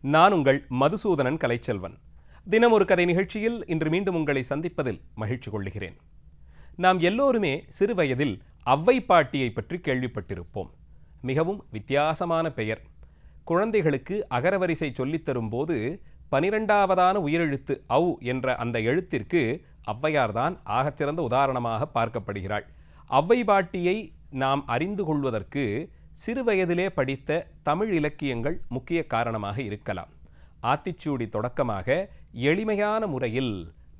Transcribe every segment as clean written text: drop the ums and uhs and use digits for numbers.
நான் உங்கள் மதுசூதனன் கலைச்செல்வன். தினம் ஒரு கதை நிகழ்ச்சியில் இன்று மீண்டும் உங்களை சந்திப்பதில் மகிழ்ச்சி கொள்கிறேன். நாம் எல்லோருமே சிறு வயதில் அவ்வை பாட்டியை பற்றி கேள்விப்பட்டிருப்போம். மிகவும் வித்தியாசமான பெயர். குழந்தைகளுக்கு அகரவரிசை சொல்லித்தரும் போது 12வதான உயிரெழுத்து ஔ என்ற அந்த எழுத்திற்கு ஔவையார்தான் ஆகச்சிறந்த உதாரணமாக பார்க்கப்படுகிறாள். அவ்வை பாட்டியை நாம் அறிந்து கொள்வதற்கு சிறு வயதிலே படித்த தமிழ் இலக்கியங்கள் முக்கிய காரணமாக இருக்கலாம். ஆத்திச்சூடி தொடக்கமாக எளிமையான முறையில்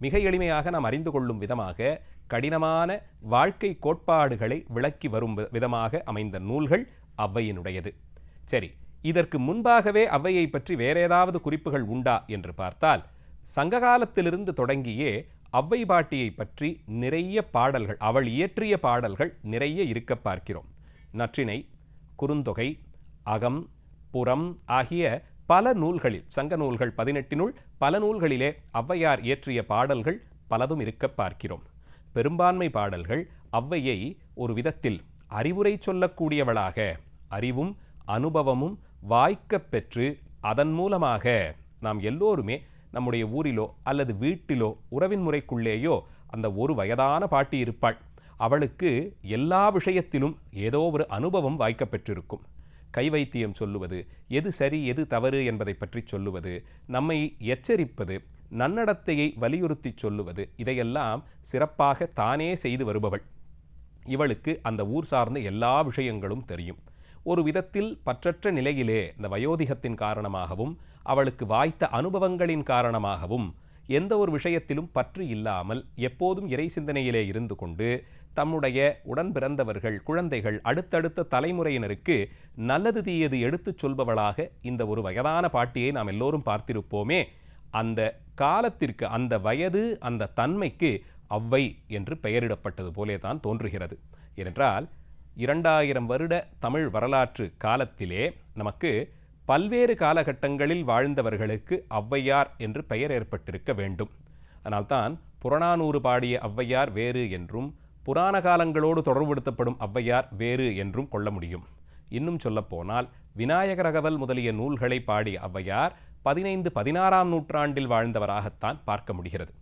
மிக எளிமையாக நாம் அறிந்து கொள்ளும் விதமாக கடினமான வாழ்க்கை கோட்பாடுகளை விளக்கி வரும் விதமாக அமைந்த நூல்கள் ஔவையினுடையது. சரி, இதற்கு முன்பாகவே ஔவையை பற்றி வேற ஏதாவது குறிப்புகள் உண்டா என்று பார்த்தால், சங்ககாலத்திலிருந்து தொடங்கியே அவ்வை பாட்டியை பற்றி நிறைய பாடல்கள், அவள் இயற்றிய பாடல்கள் நிறைய இருக்க பார்க்கிறோம். நற்றிணை, குறுந்தொகை, அகம், புறம் ஆகிய பல நூல்களில், சங்க நூல்கள் 18 பல நூல்களிலே ஔவையார் இயற்றிய பாடல்கள் பலதும் இருக்க பார்க்கிறோம். பெரும்பான்மை பாடல்கள் ஔவையை ஒரு விதத்தில் அறிவுரை சொல்லக்கூடியவளாக, அறிவும் அனுபவமும் வாய்க்கப் பெற்று அதன் மூலமாக நாம் எல்லோருமே நம்முடைய ஊரிலோ அல்லது வீட்டிலோ உறவின் முறைக்குள்ளேயோ அந்த ஒரு வயதான பாட்டி இருப்பாள். அவளுக்கு எல்லா விஷயத்திலும் ஏதோ ஒரு அனுபவம் வாய்க்க பெற்றிருக்கும். கை வைத்தியம் சொல்லுவது, எது சரி எது தவறு என்பதை பற்றி சொல்லுவது, நம்மை எச்சரிப்பது, நன்னடத்தையை வலியுறுத்தி சொல்லுவது, இதையெல்லாம் சிறப்பாக தானே செய்து வருபவள். இவளுக்கு அந்த ஊர் சார்ந்த எல்லா விஷயங்களும் தெரியும். ஒரு விதத்தில் பற்றற்ற நிலையிலே இந்த வயோதிகத்தின் காரணமாகவும் அவளுக்கு வாய்த்த அனுபவங்களின் காரணமாகவும் எந்த ஒரு விஷயத்திலும் பற்று இல்லாமல் எப்போதும் இறை சிந்தனையிலே இருந்து கொண்டு தம்முடைய உடன் பிறந்தவர்கள், குழந்தைகள், அடுத்தடுத்த தலைமுறையினருக்கு நல்லது தீயது எடுத்துச் சொல்பவளாக இந்த ஒரு வயதான பாட்டியை நாம் எல்லோரும் பார்த்திருப்போமே. அந்த காலத்திற்கு, அந்த வயது, அந்த தன்மைக்கு ஔவை என்று பெயரிடப்பட்டது போலே தான் தோன்றுகிறது. ஏனென்றால் 2000 வருட தமிழ் வரலாற்று காலத்திலே நமக்கு பல்வேறு காலகட்டங்களில் வாழ்ந்தவர்களுக்கு ஔவையார் என்று பெயர் ஏற்பட்டிருக்க வேண்டும். அதனால்தான் புறநானூறு பாடிய ஔவையார் வேறு என்றும், புராண காலங்களோடு தொடர்புபடுத்தப்படும் ஔவையார் வேறு என்றும் கொள்ள முடியும். இன்னும் சொல்லப்போனால் விநாயகரகவல் முதலிய நூல்களை பாடிய ஔவையார் 15-16ஆம் நூற்றாண்டில் வாழ்ந்தவராகத்தான் பார்க்க முடிகிறது.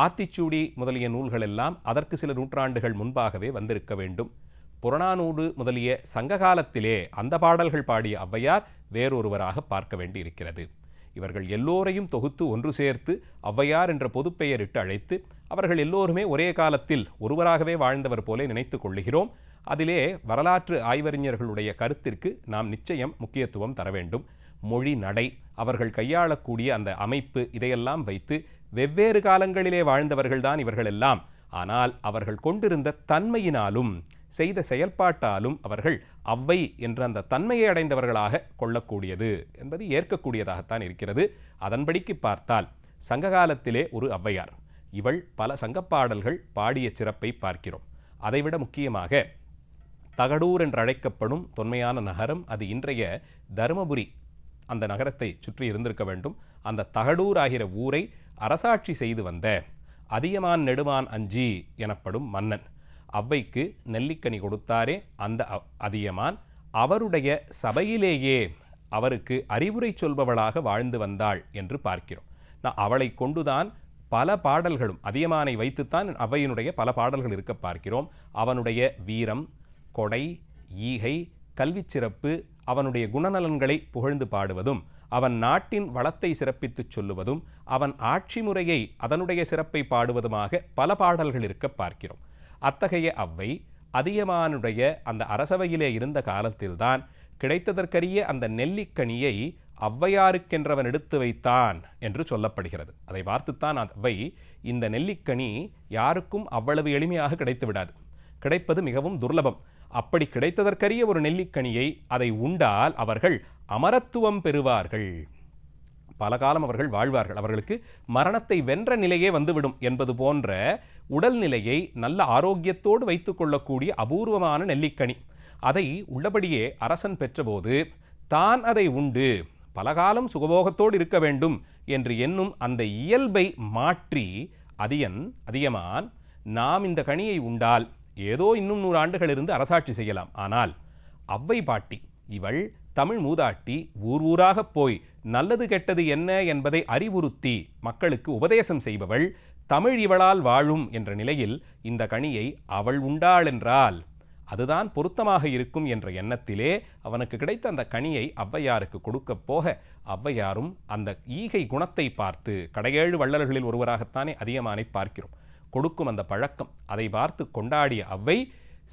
ஆத்திச்சூடி முதலிய நூல்களெல்லாம் அதற்கு சில நூற்றாண்டுகள் முன்பாகவே வந்திருக்க வேண்டும். புறநானூறு முதலிய சங்ககாலத்திலே அந்த பாடல்கள் பாடிய ஔவையார் வேறொருவராக பார்க்க வேண்டி இருக்கிறது. இவர்கள் எல்லோரையும் தொகுத்து ஒன்று சேர்த்து ஔவையார் என்ற பொதுப்பெயரிட்டு அழைத்து அவர்கள் எல்லோருமே ஒரே காலத்தில் ஒருவராகவே வாழ்ந்தவர் போல நினைத்து கொள்ளுகிறோம். அதிலே வரலாற்று ஆய்வறிஞர்களுடைய கருத்திற்கு நாம் நிச்சயம் முக்கியத்துவம் தர வேண்டும். மொழி, நடை, அவர்கள் கையாளக்கூடிய அந்த அமைப்பு, இதையெல்லாம் வைத்து வெவ்வேறு காலங்களிலே வாழ்ந்தவர்கள்தான் இவர்களெல்லாம். ஆனால் அவர்கள் கொண்டிருந்த தன்மையினாலும் செய்த செயல்பாட்டாலும் அவர்கள் ஔவை என்ற அந்த தன்மையை அடைந்தவர்களாக கொள்ளக்கூடியது என்பது ஏற்கக்கூடியதாகத்தான் இருக்கிறது. அதன்படிக்கு பார்த்தால் சங்ககாலத்திலே ஒரு ஔவையார், இவள் பல சங்கப்பாடல்கள் பாடிய சிறப்பை பார்க்கிறோம். அதைவிட முக்கியமாக தகடூர் என்று அழைக்கப்படும் தொன்மையான நகரம், அது இன்றைய தருமபுரி, அந்த நகரத்தை சுற்றி இருந்திருக்க வேண்டும். அந்த தகடூர் ஆகிற ஊரை அரசாட்சி செய்து வந்த அதியமான் நெடுமான் அஞ்சி எனப்படும் மன்னன் ஔவைக்கு நெல்லிக்கனி கொடுத்தாரே, அந்த அதியமான் அவருடைய சபையிலேயே அவருக்கு அறிவுரை சொல்பவளாக வாழ்ந்து வந்தாள் என்று பார்க்கிறோம். அவளை கொண்டுதான் பல பாடல்களும், அதியமானை வைத்துத்தான் ஔவையினுடைய பல பாடல்கள் இருக்க பார்க்கிறோம். அவனுடைய வீரம், கொடை, ஈகை, கல்வி சிறப்பு, அவனுடைய குணநலன்களை புகழ்ந்து பாடுவதும், அவன் நாட்டின் வளத்தை சிறப்பித்து சொல்லுவதும், அவன் ஆட்சி முறையை, அதனுடைய சிறப்பை பாடுவதுமாக பல பாடல்கள் இருக்க பார்க்கிறோம். அத்தகைய ஔவை அதியமானுடைய அந்த அரசவையிலே இருந்த காலத்தில்தான் கிடைத்ததற்கரிய அந்த நெல்லிக்கனியை ஔவையாருக்கென்றவன் எடுத்து வைத்தான் என்று சொல்லப்படுகிறது. அதை பார்த்துத்தான் ஔவை, இந்த நெல்லிக்கனி யாருக்கும் அவ்வளவு எளிமையாக கிடைத்து விடாது, கிடைப்பது மிகவும் துர்லபம். அப்படி கிடைத்ததற்கரிய ஒரு நெல்லிக்கனியை அதை உண்டால் அவர்கள் அமரத்துவம் பெறுவார்கள், பல காலம் அவர்கள் வாழ்வார்கள், அவர்களுக்கு மரணத்தை வென்ற நிலையே வந்துவிடும் என்பது போன்ற உடல்நிலையை நல்ல ஆரோக்கியத்தோடு வைத்து கொள்ளக்கூடிய அபூர்வமான நெல்லிக்கனி. அதை உள்ளபடியே அரசன் பெற்றபோது தான் அதை உண்டு பலகாலம் சுகபோகத்தோடு இருக்க வேண்டும் என்று எண்ணும் அந்த இயல்பை மாற்றி அதியமான், நாம் இந்த கனியை உண்டால் ஏதோ இன்னும் 100 ஆண்டுகள் இருந்து அரசாட்சி செய்யலாம், ஆனால் ஔவை பாட்டி, இவள் தமிழ் மூதாட்டி, ஊர் ஊராக போய் நல்லது கெட்டது என்ன என்பதை அறிவுறுத்தி மக்களுக்கு உபதேசம் செய்பவள். தமிழ் இவளால் வாழும் என்ற நிலையில் இந்த கனியை அவள் உண்டாள் என்றால் அதுதான் பொருத்தமாக இருக்கும் என்ற எண்ணத்திலே அவனுக்கு கிடைத்த அந்த கனியை ஔவையாருக்கு கொடுக்க போக, ஔவையாரும் அந்த ஈகை குணத்தை பார்த்து, கடையேழு வள்ளல்களில் ஒருவராகத்தானே அதியமானை பார்க்கிறோம், கொடுக்கும் அந்த பழக்கம், அதை பார்த்து கொண்டாடிய ஔவை,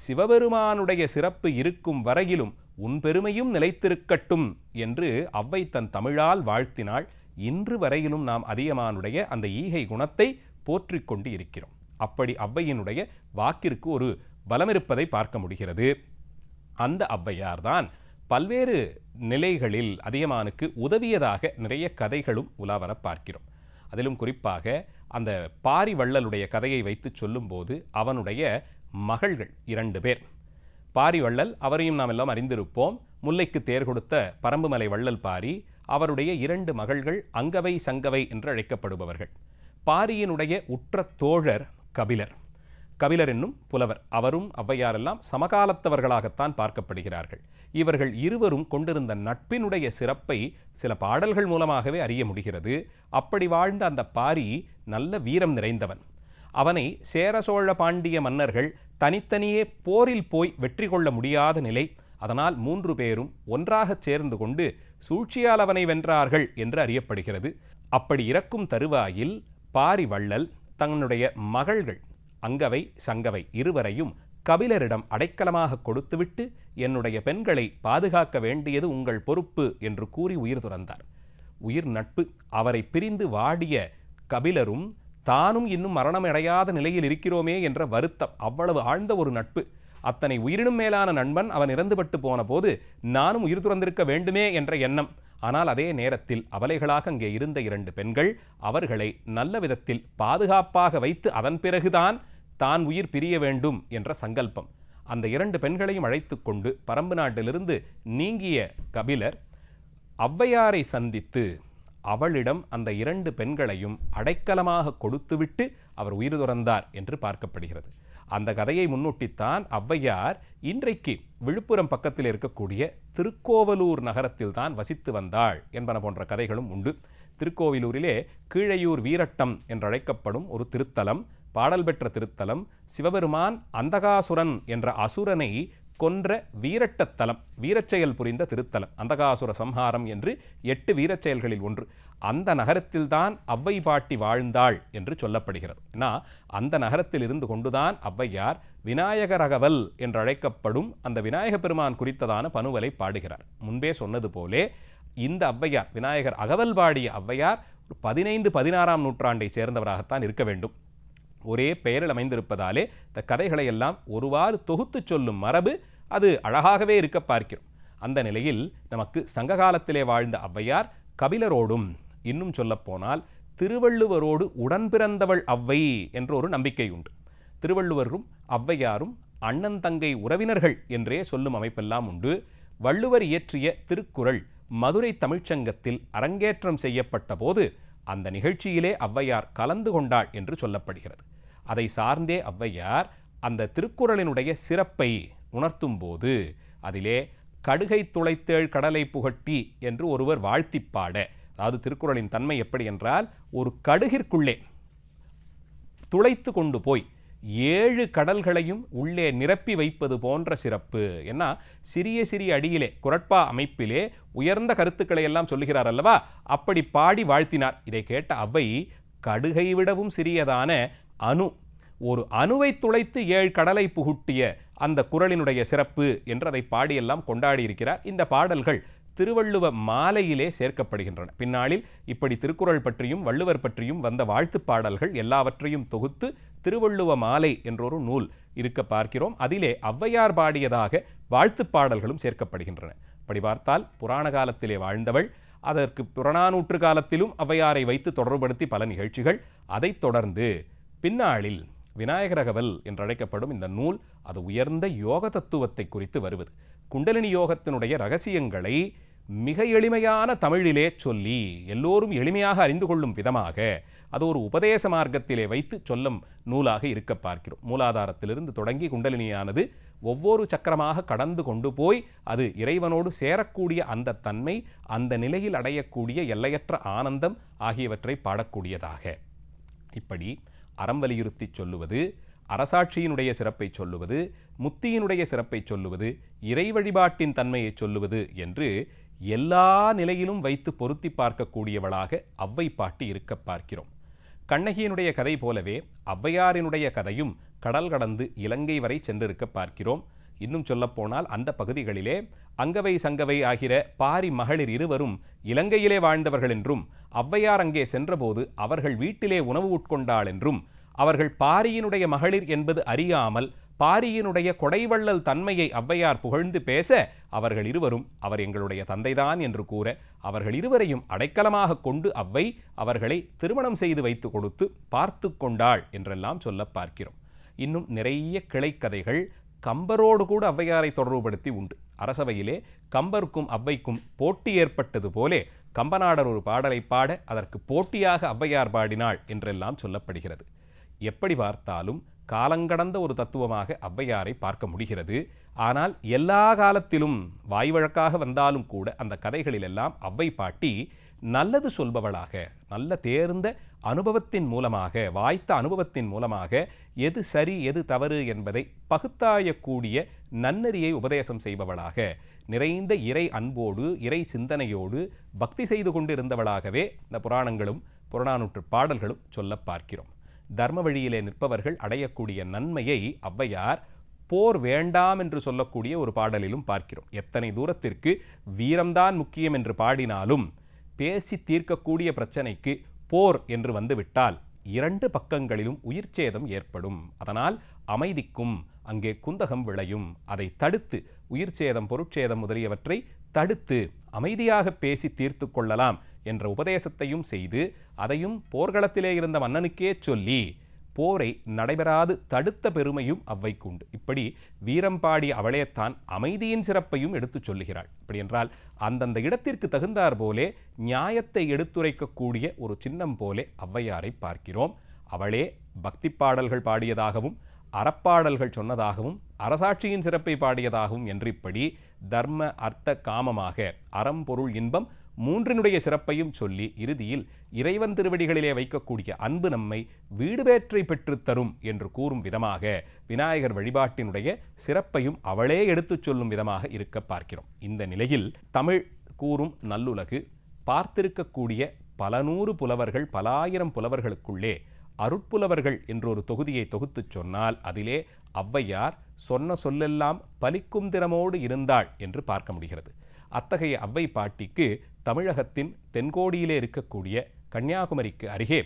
சிவபெருமானுடைய சிறப்பு இருக்கும் வரையிலும் உன் பெருமையும் நிலைத்திருக்கட்டும் என்று ஔவை தன் தமிழால் வாழ்த்தினாள். இன்று வரையிலும் நாம் அதியமானுடைய அந்த ஈகை குணத்தை போற்றிக் கொண்டு இருக்கிறோம். அப்படி ஔவையினுடைய வாக்கிற்கு ஒரு பலம் இருப்பதை பார்க்க முடிகிறது. அந்த ஔவையார் தான் பல்வேறு நிலைகளில் அதியமானுக்கு உதவியதாக நிறைய கதைகளும் உலாவர பார்க்கிறோம். அதிலும் குறிப்பாக அந்த பாரி வள்ளலுடைய கதையை வைத்து சொல்லும்போது அவனுடைய மகள்கள் 2 பேர். பாரி வள்ளல், அவரையும் நாம் எல்லாம் அறிந்திருப்போம், முல்லைக்கு தேர் கொடுத்த பரம்புமலை வள்ளல் பாரி. அவருடைய 2 மகள்கள் அங்கவை சங்கவை என்று அழைக்கப்படுபவர்கள். பாரியினுடைய உற்ற தோழர் கபிலர். கபிலர் என்னும் புலவர், அவரும் ஔவையாரெல்லாம் சமகாலத்தவர்களாகத்தான் பார்க்கப்படுகிறார்கள். இவர்கள் இருவரும் கொண்டிருந்த நட்பினுடைய சிறப்பை சில பாடல்கள் மூலமாகவே அறிய முடிகிறது. அப்படி வாழ்ந்த அந்த பாரி நல்ல வீரம் நிறைந்தவன். அவனை சேர சோழ பாண்டிய மன்னர்கள் தனித்தனியே போரில் போய் வெற்றி கொள்ள முடியாத நிலை. அதனால் 3 பேரும் ஒன்றாக சேர்ந்து கொண்டு சூழ்ச்சியால் அவனை வென்றார்கள் என்று அறியப்படுகிறது. அப்படி இறக்கும் தருவாயில் பாரி வள்ளல் தன்னுடைய மகள்கள் அங்கவை சங்கவை இருவரையும் கபிலரிடம் அடைக்கலமாக கொடுத்துவிட்டு, என்னுடைய பெண்களை பாதுகாக்க வேண்டியது உங்கள் பொறுப்பு என்று கூறி உயிர் துறந்தார். உயிர் நட்பு. அவரை பிரிந்து வாடிய கபிலரும் தானும் இன்னும் மரணமடையாத நிலையில் இருக்கிறோமே என்ற வருத்தம், அவ்வளவு ஆழ்ந்த ஒரு நட்பு. அத்தனை உயிரினும் மேலான நண்பன் அவன் இறந்துபட்டு போன போது நானும் உயிர் துறந்திருக்க வேண்டுமே என்ற எண்ணம். ஆனால் அதே நேரத்தில் அவலைகளாக அங்கே இருந்த 2 பெண்கள் அவர்களை நல்ல விதத்தில் பாதுகாப்பாக வைத்து அதன் பிறகுதான் தான் உயிர் பிரிய வேண்டும் என்ற சங்கல்பம். அந்த 2 பெண்களையும் அழைத்து கொண்டு பரம்பு நாட்டிலிருந்து நீங்கிய கபிலர் ஔவையாரை சந்தித்து அவளிடம் அந்த 2 பெண்களையும் அடைக்கலமாக கொடுத்துவிட்டு அவர் உயிர் துறந்தார் என்று பார்க்கப்படுகிறது. அந்த கதையை முன்னொட்டித்தான் ஔவையார் இன்றைக்கு விழுப்புரம் பக்கத்தில் இருக்கக்கூடிய திருக்கோவலூர் நகரத்தில் தான் வசித்து வந்தாள் என்பன போன்ற கதைகளும் உண்டு. திருக்கோவிலூரிலே கீழையூர் வீரட்டம் என்றழைக்கப்படும் ஒரு திருத்தலம், பாடல் பெற்ற திருத்தலம். சிவபெருமான் அந்தகாசுரன் என்ற அசுரனை கொன்ற வீரட்டத்தலம், வீரச்செயல் புரிந்த திருத்தலம். அந்தகாசுர சம்ஹாரம் என்று 8 வீரச்செயல்களில் ஒன்று. அந்த நகரத்தில்தான் ஔவை பாட்டி வாழ்ந்தாள் என்று சொல்லப்படுகிறது. ஏன்னா அந்த நகரத்தில் இருந்து கொண்டுதான் ஔவையார் விநாயகர் அகவல் என்று அழைக்கப்படும் அந்த விநாயக பெருமான் குறித்ததான பனுவலை பாடுகிறார். முன்பே சொன்னது போலே இந்த ஔவையார், விநாயகர் அகவல் பாடிய ஔவையார் 15-16ஆம் நூற்றாண்டை சேர்ந்தவராகத்தான் இருக்க வேண்டும். ஒரே பெயரில் அமைந்திருப்பதாலே இந்த கதைகளை எல்லாம் ஒருவாறு தொகுத்து சொல்லும் மரபு அது அழகாகவே இருக்க பார்க்கிறோம். அந்த நிலையில் நமக்கு சங்க காலத்திலே வாழ்ந்த ஔவையார் கபிலரோடும், இன்னும் சொல்லப்போனால் திருவள்ளுவரோடு உடன் பிறந்தவள் ஔவை என்ற ஒரு நம்பிக்கை உண்டு. திருவள்ளுவரும் ஔவையாரும் அண்ணன் தங்கை உறவினர்கள் என்றே சொல்லும் அமைப்பெல்லாம் உண்டு. வள்ளுவர் இயற்றிய திருக்குறள் மதுரை தமிழ்ச்சங்கத்தில் அரங்கேற்றம் செய்யப்பட்ட போது அந்த நிகழ்ச்சியிலே ஔவையார் கலந்து கொண்டாள் என்று சொல்லப்படுகிறது. அதை சார்ந்தே ஔவையார் அந்த திருக்குறளினுடைய சிறப்பை உணர்த்தும் போது அதிலே கடுகை துளைத்தேள் கடலை புகட்டி என்று ஒருவர் வாழ்த்தி பாட, அதாவது திருக்குறளின் தன்மை எப்படி என்றால், ஒரு கடுகிற்குள்ளே துளைத்து கொண்டு போய் 7 கடல்களையும் உள்ளே நிரப்பி வைப்பது போன்ற சிறப்பு. ஏன்னா சிறிய சிறிய அடியிலே குரட்பா அமைப்பிலே உயர்ந்த கருத்துக்களை எல்லாம் சொல்லுகிறார் அல்லவா, அப்படி பாடி வாழ்த்தினார். இதை கேட்ட ஔவை கடுகை விடவும் சிறியதான அணு, ஒரு அணுவை துளைத்து 7 கடலை புகுட்டிய அந்த குறளினுடைய சிறப்பு என்று அதை பாடியெல்லாம் கொண்டாடி இருக்கிறார். இந்த பாடல்கள் திருவள்ளுவ மாலையிலே சேர்க்கப்படுகின்றன. பின்னாளில் இப்படி திருக்குறள் பற்றியும் வள்ளுவர் பற்றியும் வந்த வாழ்த்து பாடல்கள் எல்லாவற்றையும் தொகுத்து திருவள்ளுவ மாலை என்றொரு நூல் இருக்க பார்க்கிறோம். அதிலே ஔவையார் பாடியதாக வாழ்த்து பாடல்களும் சேர்க்கப்படுகின்றன. அப்படி பார்த்தால் புராண காலத்திலே வாழ்ந்தவள், அதற்கு புறநானூற்று காலத்திலும் ஔவையாரை வைத்து தொடர்புபடுத்தி பல நிகழ்ச்சிகள். அதைத் தொடர்ந்து பின்னாளில் விநாயகர் அகவல் என்றழைக்கப்படும் இந்த நூல் அது உயர்ந்த யோக தத்துவத்தை குறித்து வருவது. குண்டலினி யோகத்தினுடைய இரகசியங்களை மிக எளிமையான தமிழிலே சொல்லி எல்லோரும் எளிமையாக அறிந்து கொள்ளும் விதமாக அது ஒரு உபதேச மார்க்கத்திலே வைத்து சொல்லும் நூலாக இருக்க பார்க்கிறோம். மூலாதாரத்திலிருந்து தொடங்கி குண்டலினியானது ஒவ்வொரு சக்கரமாக கடந்து கொண்டு போய் அது இறைவனோடு சேரக்கூடிய அந்த தன்மை, அந்த நிலையில் அடையக்கூடிய எல்லையற்ற ஆனந்தம் ஆகியவற்றை பாடக்கூடியதாக இப்படி அறம் வலியுறுத்தி சொல்லுவது, அரசாட்சியினுடைய சிறப்பை சொல்லுவது, முத்தியினுடைய சிறப்பை சொல்லுவது, இறை வழிபாட்டின் தன்மையை சொல்லுவது என்று எல்லா நிலையிலும் வைத்து பொருத்தி பார்க்கக்கூடியவளாக ஔவை பாட்டி இருக்க பார்க்கிறோம். கண்ணகியினுடைய கதை போலவே ஔவையாரினுடைய கதையும் கடல் கடந்து இலங்கை வரை சென்றிருக்க பார்க்கிறோம். இன்னும் சொல்லப்போனால் அந்த பகுதிகளிலே அங்கவை சங்கவை ஆகிற பாரி மகளிர் இருவரும் இலங்கையிலே வாழ்ந்தவர்கள் என்றும், ஔவையார் அங்கே சென்றபோது அவர்கள் வீட்டிலே உணவு உட்கொண்டாள் என்றும், அவர்கள் பாரியினுடைய மகளிர் என்பது அறியாமல் பாரியினுடைய கொடைவள்ளல் தன்மையை ஔவையார் புகழ்ந்து பேச, அவர்கள் இருவரும் அவர் எங்களுடைய தந்தைதான் என்று கூற, அவர்கள் இருவரையும் அடைக்கலமாக கொண்டு ஔவை அவர்களை திருமணம் செய்து வைத்து கொடுத்து பார்த்து கொண்டாள் என்றெல்லாம் சொல்ல பார்க்கிறோம். இன்னும் நிறைய கிளைக்கதைகள் கம்பரோடு கூட ஔவையாரை தொடர்புபடுத்தி உண்டு. அரசவையிலே கம்பருக்கும் ஔவைக்கும் போட்டி ஏற்பட்டது போலே கம்பநாடர் ஒரு பாடலை பாட அதற்கு போட்டியாக ஔவையார் பாடினாள் என்றெல்லாம் சொல்லப்படுகிறது. எப்படி பார்த்தாலும் காலங்கடந்த ஒரு தத்துவமாக ஔவையாரை பார்க்க முடிகிறது. ஆனால் எல்லா காலத்திலும் வாய் வழக்காக வந்தாலும் கூட அந்த கதைகளிலெல்லாம் ஔவை பாட்டி நல்லது சொல்பவளாக, நல்ல தேர்ந்த அனுபவத்தின் மூலமாக, வாய்த்த அனுபவத்தின் மூலமாக எது சரி எது தவறு என்பதை பகுத்தாயக்கூடிய நன்னெறியை உபதேசம் செய்பவளாக, நிறைந்த இறை அன்போடு இறை சிந்தனையோடு பக்தி செய்து கொண்டிருந்தவளாகவே இந்த புராணங்களும் புறநானூற்று பாடல்களும் சொல்ல பார்க்கிறோம். தர்ம வழியிலே நிற்பவர்கள் அடையக்கூடிய நன்மையை ஔவையார் போர் வேண்டாம் என்று சொல்லக்கூடிய ஒரு பாடலிலும் பார்க்கிறோம். எத்தனை தூரத்திற்கு வீரம்தான் முக்கியம் என்று பாடினாலும் பேசி தீர்க்கக்கூடிய பிரச்சனைக்கு போர் என்று வந்துவிட்டால் இரண்டு பக்கங்களிலும் உயிர் சேதம் ஏற்படும். அதனால் அமைதிக்கும் அங்கே குந்தகம் விளையும். அதை தடுத்து உயிர் சேதம், பொருட்சேதம் முதலியவற்றை தடுத்து அமைதியாக பேசி தீர்த்து கொள்ளலாம் என்ற உபதேசத்தையும் செய்து, அதையும் போர்க்களத்திலே இருந்த மன்னனுக்கே சொல்லி போரை நடைபெறாது தடுத்த பெருமையும் ஔவைக்கு உண்டு. இப்படி வீரம் பாடி அவளேத்தான் அமைதியின் சிறப்பையும் எடுத்து சொல்லுகிறாள். இப்படி என்றால் அந்தந்த இடத்திற்கு தகுந்தார் போலே நியாயத்தை எடுத்துரைக்கக்கூடிய ஒரு சின்னம் போலே ஔவையாரை பார்க்கிறோம். அவளே பக்தி பாடல்கள் பாடியதாகவும், அறப்பாடல்கள் சொன்னதாகவும், அரசாட்சியின் சிறப்பை பாடியதாகவும் என்று இப்படி தர்ம அர்த்த காமமாக அறம் பொருள் இன்பம் மூன்றினுடைய சிறப்பையும் சொல்லி இறுதியில் இறைவன் திருவடிகளிலே வைக்கக்கூடிய அன்பு நம்மை வீடு பேற்றை பெற்றுத்தரும் என்று கூறும் விதமாக விநாயகர் வழிபாட்டினுடைய சிறப்பையும் அவளே எடுத்துச் சொல்லும் விதமாக இருக்க பார்க்கிறோம். இந்த நிலையில் தமிழ் கூறும் நல்லுலகு பார்த்திருக்கக்கூடிய பல நூறு புலவர்கள், பல ஆயிரம் புலவர்களுக்குள்ளே அருட்புலவர்கள் என்றொரு தொகுதியை தொகுத்துச் சொன்னால் அதிலே ஔவையார் சொன்ன சொல்லெல்லாம் பலிக்கும் திறமோடு இருந்தாள் என்று பார்க்க முடிகிறது. அத்தகைய ஔவை பாட்டிக்கு தமிழகத்தின் தென்கோடியிலே இருக்கக்கூடிய கன்னியாகுமரிக்கு அருகே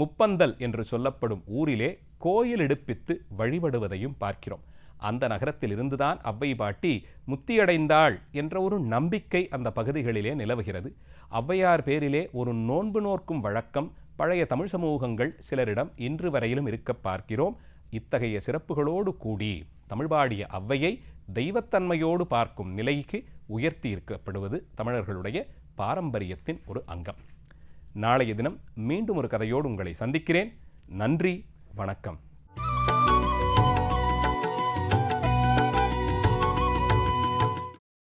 முப்பந்தல் என்று சொல்லப்படும் ஊரிலே கோயில் எடுப்பித்து வழிபடுவதையும் பார்க்கிறோம். அந்த நகரத்தில் இருந்துதான் ஔவை பாட்டி முத்தியடைந்தாள் என்ற ஒரு நம்பிக்கை அந்த பகுதிகளிலே நிலவுகிறது. ஔவையார் பேரிலே ஒரு நோன்பு நோக்கும் வழக்கம் பழைய தமிழ் சமூகங்கள் சிலரிடம் இன்று வரையிலும் இருக்க பார்க்கிறோம். இத்தகைய சிறப்புகளோடு கூடி தமிழ் பாடிய ஔவையை தெய்வத்தன்மையோடு பார்க்கும் நிலைக்கு உயர்த்தி இருக்கப்படுவது தமிழர்களுடைய பாரம்பரியத்தின் ஒரு அங்கம். நாளைய தினம் மீண்டும் ஒரு கதையோடு உங்களை சந்திக்கிறேன். நன்றி, வணக்கம்.